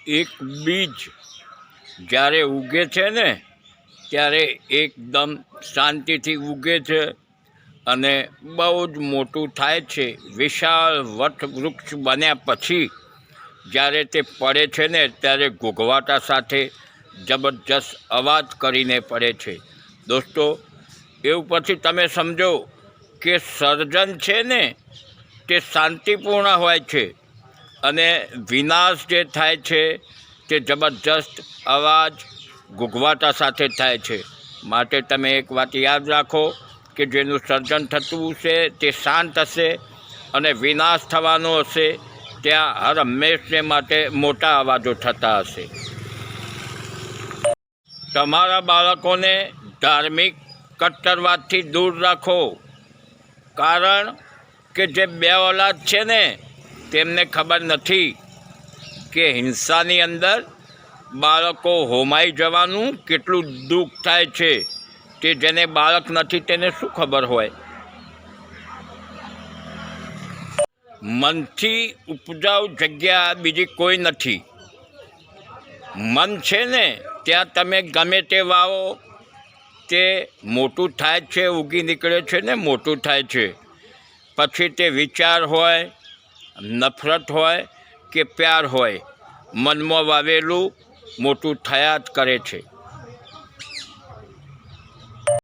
એક બીજ જ્યારે ઉગે છે ને ત્યારે એકદમ શાંતિથી ઉગે છે અને બહુ જ મોટું થાય છે. વિશાળ વટવૃક્ષ બન્યા પછી જ્યારે તે પડે છે ને ત્યારે ઘૂઘવાટા સાથે જબરજસ્ત અવાજ કરીને પડે છે. દોસ્તો, એવું પછી તમે સમજો કે સર્જન છે ને તે શાંતિપૂર્ણ હોય છે અને વિનાશ જે થાય છે તે જબરજસ્ત અવાજ ઘૂઘવાટા સાથે થાય છે. માટે તમે એક વાત યાદ રાખો કે જેનું સર્જન થતું હશે તે શાંત હશે અને વિનાશ થવાનો હશે ત્યાં હર હંમેશને માટે મોટા અવાજો થતા હશે. તમારા બાળકોને ધાર્મિક કટ્ટરવાદથી દૂર રાખો, કારણ કે જે બે ઓલાદ છે ને તેમને ખબર નથી કે હિંસાની અંદર બાળકો હોમાઈ જવાનું કેટલું દુઃખ થાય છે. તે જેને બાળક નથી તેને શું ખબર હોય. મનથી ઉપજાઉ જગ્યા બીજી કોઈ નથી. મન છે ને ત્યાં તમે ગમે તે વાવો તે મોટું થાય છે, ઉગી નીકળે છે ને મોટું થાય છે. પછી તે વિચાર હોય, નફરત હોય કે પ્યાર હોય, મનમાં વાવેલું મોટું થયા જ કરે છે.